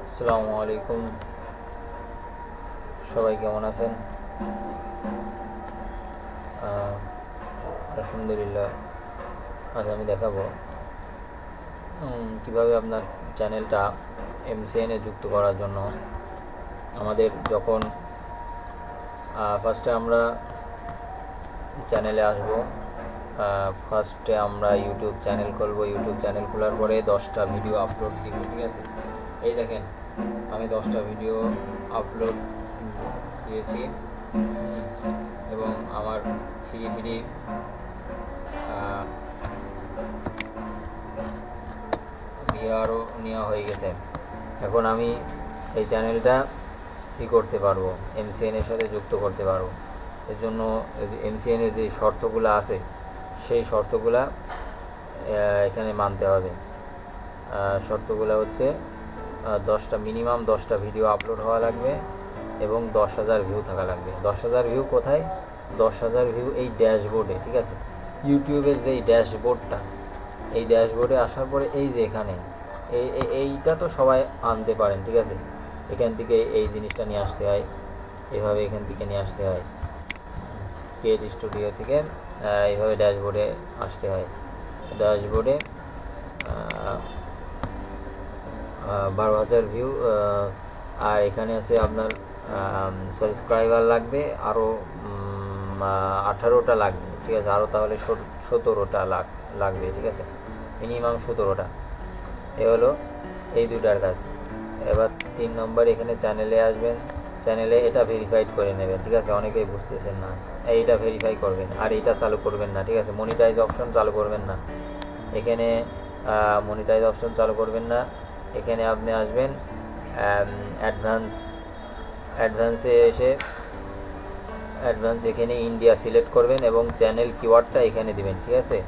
আসসালামু আলাইকুম, সবাই কেমন আছেন? আলহামদুলিল্লাহ। আজ আমি দেখাবো কিভাবে আপনার চ্যানেলটা এমসিএনে যুক্ত করার জন্য। আমাদের যখন ফার্স্টে আমরা চ্যানেলে আসব, ফার্স্টে আমরা ইউটিউব চ্যানেল খুলব। ইউটিউব চ্যানেল খোলার পরে 10টা ভিডিও আপলোড দিব, ঠিক আছে? এই দেখেন, আমি 10টা ভিডিও আপলোড দিয়েছি এবং আমার ফ্রি ভিআরও নেওয়া হয়ে গেছে। এখন আমি এই চ্যানেলটা করতে পারবো, এমসিএনের সাথে যুক্ত করতে পারবো। এর জন্য এমসিএনের যে শর্তগুলো আছে সেই শর্তগুলা এখানে মানতে হবে। শর্তগুলো হচ্ছে মিনিমাম 10টা ভিডিও আপলোড হওয়া লাগবে এবং 10,000 ভিউ থাকা লাগবে। 10,000 ভিউ কোথায়? 10,000 ভিউ এই ড্যাশবোর্ডে, ঠিক আছে? ইউটিউবের যে ড্যাশবোর্ডটা, এই ড্যাশবোর্ডে আসার পরে এই যে এখানে এইটা তো সবাই আনতে পারেন, ঠিক আছে? এখান থেকে এই জিনিসটা নিয়ে আসতে হয়, এইভাবে এখান থেকে নিয়ে আসতে হয়, ক্রিয়েট স্টুডিও থেকে এইভাবে ড্যাশবোর্ডে আসতে হয়। ড্যাশবোর্ডে 12,000 ভিউ, আর এখানে আছে আপনার সাবস্ক্রাইবার লাগবে আরও 18টা লাগবে, ঠিক আছে? আরও তাহলে 17টা লাগবে, ঠিক আছে? মিনিমাম 17টা। এ হলো এই দুটার কাজ। এবার 3 নম্বর, এখানে চ্যানেলে আসবেন। চ্যানেলে এটা ভেরিফাইড করে নেবেন, ঠিক আছে? অনেকেই বুঝতেছেন না, এইটা ভেরিফাই করবেন আর এইটা চালু করবেন না, ঠিক আছে? মনিটাইজ অপশন চালু করবেন না, এখানে মনিটাইজ অপশন চালু করবেন না। এখানে আপনি আসবেন অ্যাডভান্সে এসে এখানে ইন্ডিয়া সিলেক্ট করবেন এবং চ্যানেল কিওয়ার্ডটা এখানে দিবেন, ঠিক আছে?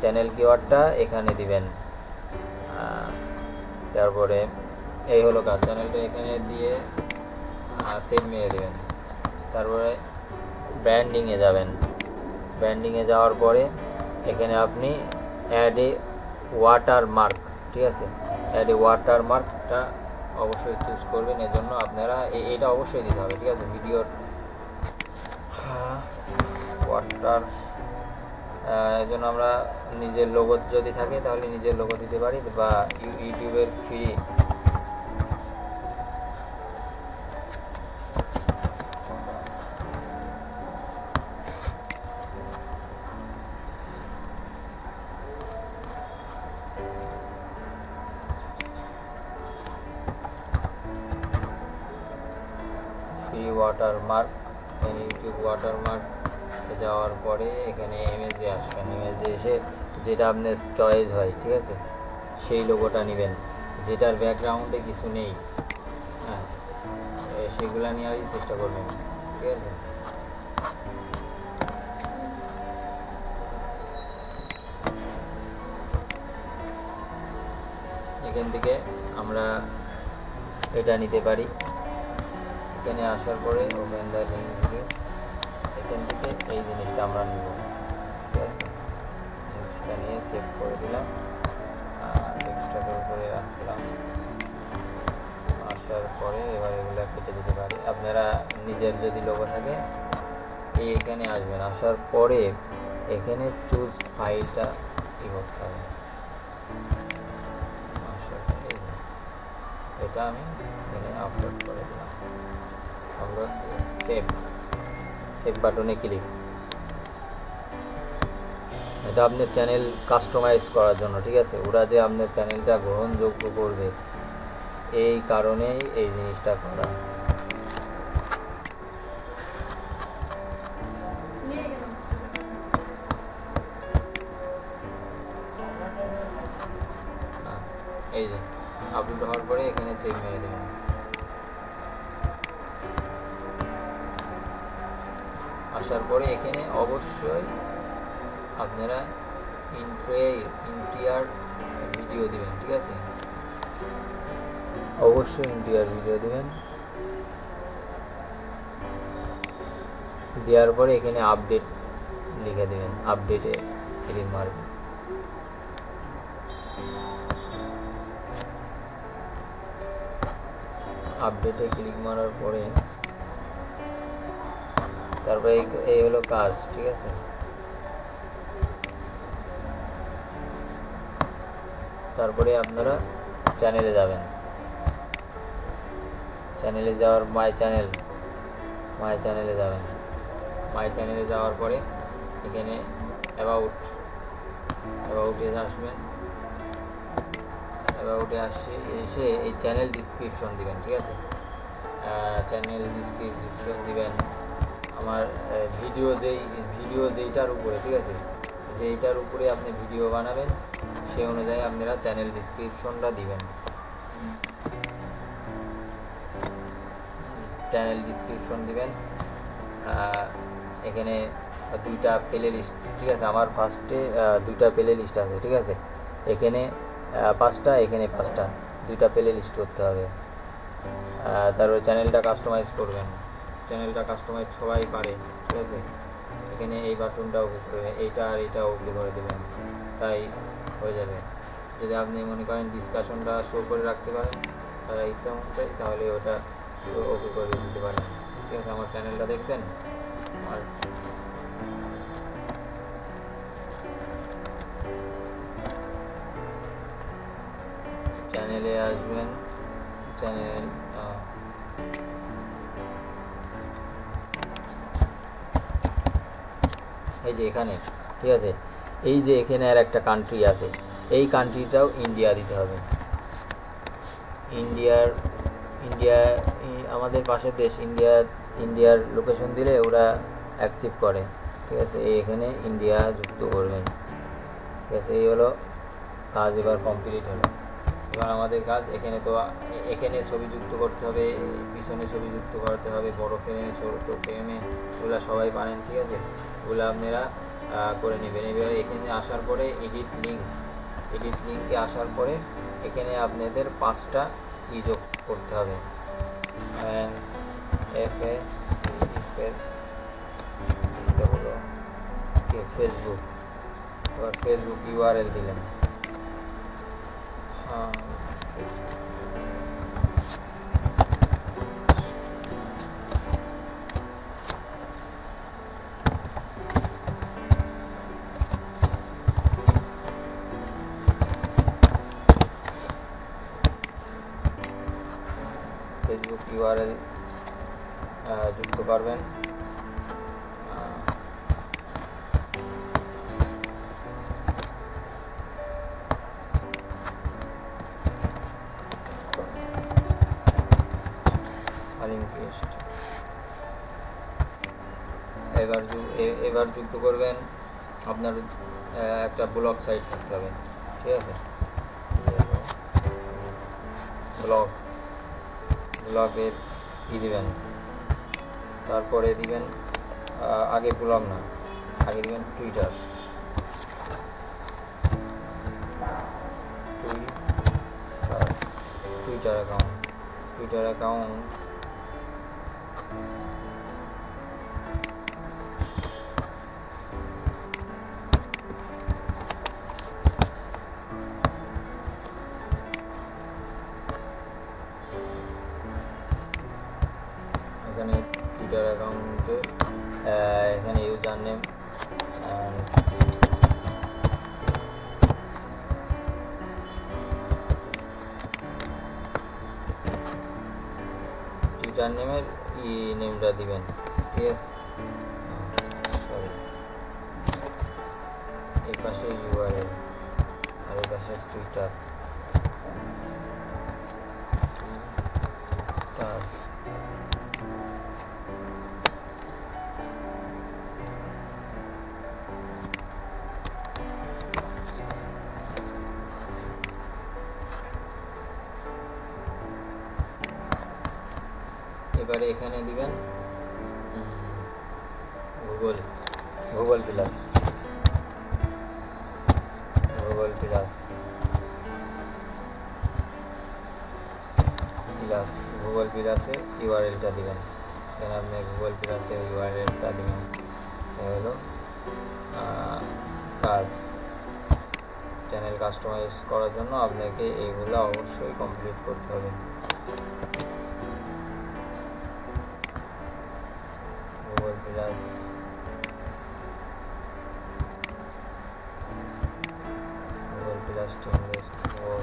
চ্যানেল কিওয়ার্ডটা এখানে দিবেন। তারপরে এই হলো কাজ। চ্যানেলটা এখানে দিয়ে সেভ মেরে দেবেন। তারপরে ব্র্যান্ডিংয়ে যাবেন। ব্র্যান্ডিংয়ে যাওয়ার পরে এখানে আপনি অ্যাড এ ওয়াটারমার্ক, ঠিক আছে? অ্যাড এ ওয়াটারমার্কটা অবশ্যই চুজ করবেন। এজন্য আপনারা এটা অবশ্যই দিতে হবে, ঠিক আছে? ভিডিওর ওয়াটার, এই জন্য আমরা নিজের লোগো যদি থাকে তাহলে নিজের লোগো দিতে পারি, বা ইউটিউবের ফ্রি ওয়াটারমার্ক, ইউটিউব ওয়াটারমার্ক যাওয়ার পরে এখানে ইমেজে আসবেন। ইমেজে এসে যেটা আপনার চয়েস হয়, ঠিক আছে, সেই লোগোটা নেবেন, যেটার ব্যাকগ্রাউন্ডে কিছু নেই। হ্যাঁ, সেগুলো নেওয়ারই চেষ্টা করবেন, ঠিক আছে? এখান থেকে আমরা এটা নিতে পারি। এখানে আসার পরে ওপেন দ্য লিঙ্ক ভিডিও, এখান থেকে এই জিনিসটা আমরা নিব, ঠিক আছে? জিনিসটা নিয়ে সেভ করে দিলাম, ডেস্কটপের উপরে রাখলাম। আসার পরে এবার এগুলো কেটে দিতে পারি। আপনারা নিজের যদি লোগো থাকে এখানে আসবেন। আসার পরে এখানে চুজ ফাইলটা করতে হবে। এটা আমি এখানে আপলোড করে দিলাম। আপলোড, সেভ বাটনে ক্লিক। এটা আপনার চ্যানেল কাস্টমাইজ করার জন্য, ঠিক আছে? ওরা যে আপনার চ্যানেলটা গ্রহণযোগ্য করবে এই কারণেই এই জিনিসটা করা। এই যে আপলোড হওয়ার পরে এখানে সেভ মেরে দেবেন। আসার পরে এখানে অবশ্যই আপনারা ইন্টিয়ার ভিডিও দিবেন, ঠিক আছে? অবশ্যই ইন্টিয়ার ভিডিও দিবেন। দেওয়ার পরে এখানে আপডেট লিখে দেবেন, আপডেটে ক্লিক মারবেন। আপডেটে ক্লিক মারার পরে তারপরে এই হলো কাজ, ঠিক আছে। তারপরে আপনারা চ্যানেলে যাবেন, চ্যানেলে যাওয়ার মাই চ্যানেলে যাবেন। মাই চ্যানেলে যাওয়ার পরে এখানে অ্যাবাউটে আসবেন। অ্যাবাউটে এসে এই চ্যানেল ডিসক্রিপশন দিবেন, ঠিক আছে। চ্যানেল ডিসক্রিপশন দিবেন আমার ভিডিও যেইটার উপরে, ঠিক আছে, যেইটার উপরে আপনি ভিডিও বানাবেন সেই অনুযায়ী আপনারা চ্যানেল ডিসক্রিপশনটা দিবেন। চ্যানেল ডিসক্রিপশন দিবেন। এখানে দুইটা প্লে লিস্ট, ঠিক আছে। আমার ফার্স্টে দুইটা প্লে লিস্ট আছে, ঠিক আছে। এখানে 5টা, এখানে 5টা, দুইটা প্লে লিস্ট করতে হবে। তারপরে চ্যানেলটা কাস্টমাইজ করবেন। চ্যানেলটা কাস্টমাইজ সবাই পারে, ঠিক আছে। এখানে এই বাটনটা ওকে করে, এইটা আর এইটা ওকে করে দেবেন, তাই হয়ে যাবে। যদি আপনি মনে করেন ডিসকাশনটা শো করে রাখতে পারেন ইচ্ছা অনুযায়ী, তাহলে ওটা ওকে করে দিতে পারেন, ঠিক আছে। আমার চ্যানেলটা দেখছেন, আর চ্যানেলে আসবেন। চ্যানেল এই যে এখানে, ঠিক আছে। এই যে এখানে আর একটা কান্ট্রি আছে, এই কান্ট্রিটাও ইন্ডিয়া দিতে হবে। ইন্ডিয়া আমাদের পাশের দেশ, ইন্ডিয়ার লোকেশন দিলে ওরা অ্যাকসেপ্ট করে, ঠিক আছে। এখানে ইন্ডিয়া যুক্ত করবেন, ঠিক আছে। এই হলো কাজ, এবার কমপ্লিট হলো। এবার আমাদের কাজ এখানে ছবি যুক্ত করতে হবে, পিছনে ছবি যুক্ত করতে হবে, বড় ফ্রেমে, ছোট ফ্রেমে, ওগুলো সবাই পারেন, ঠিক আছে। ওগুলো আপনারা করে নেবেন। এবার এখানে আসার পরে এডিট লিঙ্কে আসার পরে এখানে আপনাদের 5টা যোগ করতে হবে। ফেসবুক, এবার ফেসবুক ইউআরএল দিলেন। ফেসবুক ইউআরএল যুক্ত করবেন। এবার যুক্ত করবেন আপনার একটা ব্লগ সাইট থাকতে হবে, ঠিক আছে। ব্লগের দিবেন, তারপরে দিবেন আগে ব্লগ না, আগে দিবেন টুইটার অ্যাকাউন্ট। এখানে টুইটার অ্যাকাউন্টে এখানে ইউজার নেম টুইটার নেমের নেমটা দিবেন, ঠিক আছে। সরি, এই পাশে ইউআরএল আর এই পাশে টুইটার। এবারে এখানে দিবেন গুগল প্লাস গুগল প্লাসে ইউআরএলটা দিবেন। এখানে আপনি গুগল প্লাসের ইউআরএলটা দিবেন। হলো কাজ। চ্যানেল কাস্টমাইজ করার জন্য আপনাকে এইগুলো অবশ্যই কমপ্লিট করতে হবে। প্লাস গুগল প্লাস টিম4।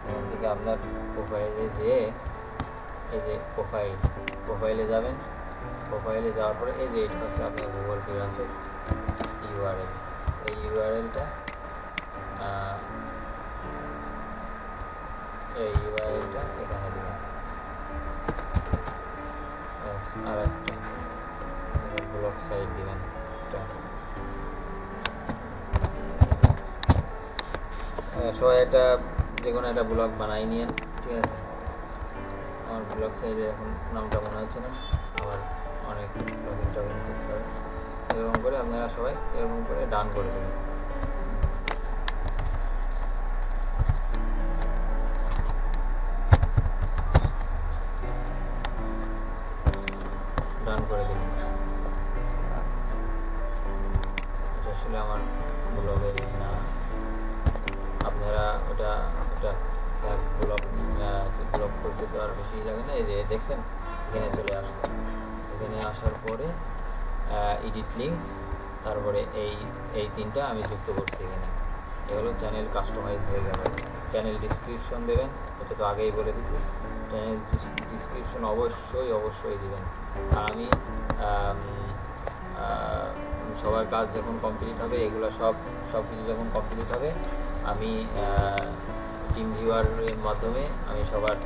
এখান থেকে আপনার প্রোফাইলে যেয়ে এই যে প্রোফাইলে যাবেন। প্রোফাইলে যাওয়ার পরে এই যে এটা হচ্ছে আপনার গুগল প্লাসের ইউআরএল। এই ইউআরএলটা এখানে দেবেন। আর একটা ব্লগ সাইট দিবেন। সবাই একটা যে কোনো একটা ব্লগ বানাই নিয়েন, ঠিক আছে। আমার ব্লগ সাইটে এখন নামটা মনে হচ্ছে না, আমার অনেক লগইন টগিন করতে হবে। এরকম করে আপনারা সবাই এরকম করে ডান করে দেবেন। ডান করে দিন। এটা আসলে আমার ব্লগের না, আপনারা ওটা ব্লগ করতে তো আর বেশি লাগে না। এই যে দেখছেন এখানে চলে আসছে। এখানে আসার পরে এডিট লিঙ্কস, তারপরে এই তিনটা আমি যুক্ত করছি এখানে। এগুলো চ্যানেল কাস্টমাইজ হয়ে গেল। চ্যানেল ডিসক্রিপশন দেবেন, এটা তো আগেই বলে দিছি। চ্যানেল ডিসক্রিপশন অবশ্যই দিবেন। আর আমি সবার কাজ যখন কমপ্লিট হবে, এগুলো সব কিছু যখন কমপ্লিট হবে, আমি টিম ভিউয়ারের মাধ্যমে আমি সবার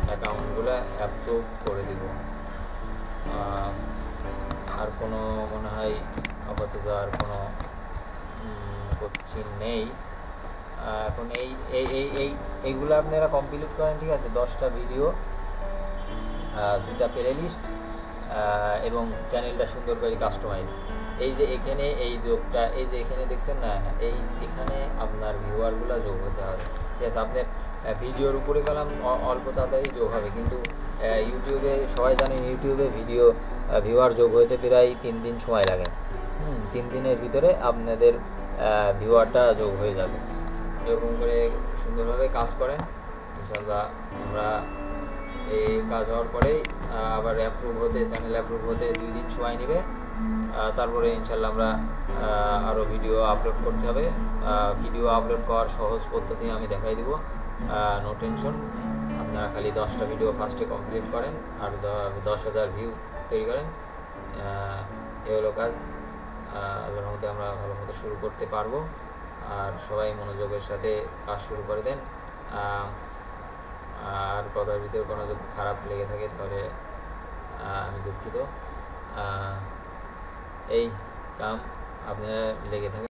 অ্যাকাউন্টগুলো অ্যাপ্রুভ করে দিব। আর কোনো মনে হয় আপাতত আর কোনো কোচিং নেই এখন। এইগুলো আপনারা কমপ্লিট করেন, ঠিক আছে। 10টা ভিডিও, 2টা প্লে লিস্ট এবং চ্যানেলটা সুন্দর করে কাস্টমাইজ। এই যে এখানে এই যোগটা, এই যে এখানে দেখছেন না, এখানে আপনার ভিউয়ারগুলো যোগ হতে হবে, ঠিক আছে। আপনার ভিডিওর উপরে গেলাম অল্প তাড়াতাড়ি যোগ হবে, কিন্তু ইউটিউবে সবাই জানেন ইউটিউবে ভিউয়ার যোগ হতে প্রায় 3 দিন সময় লাগে। 3 দিনের ভিতরে আপনাদের ভিউয়ারটা যোগ হয়ে যাবে। এরকম করে সুন্দরভাবে কাজ করেন, ইনশাআল্লাহ। আমরা এই কাজ হওয়ার পরেই আবার চ্যানেল অ্যাপ্রুভ হতে 2 দিন সময় নেবে। তারপরে ইনশাআল্লাহ আমরা আরও ভিডিও আপলোড করতে হবে। ভিডিও আপলোড করার সহজ পদ্ধতি আমি দেখাই দিব, নো টেনশন। আপনারা খালি 10টা ভিডিও ফার্স্টে কমপ্লিট করেন আর 10,000 ভিউ তৈরি করেন। এ হলো কাজ। আল্লাহর মধ্যে আমরা ভালো মতো শুরু করতে পারবো। আর সবাই মনোযোগের সাথে কাজ শুরু করে দেন। আর কথার ভিতরে কোনো যদি খারাপ লেগে থাকে তাহলে আমি দুঃখিত। এই কাম আপনারা লেগে থাকে।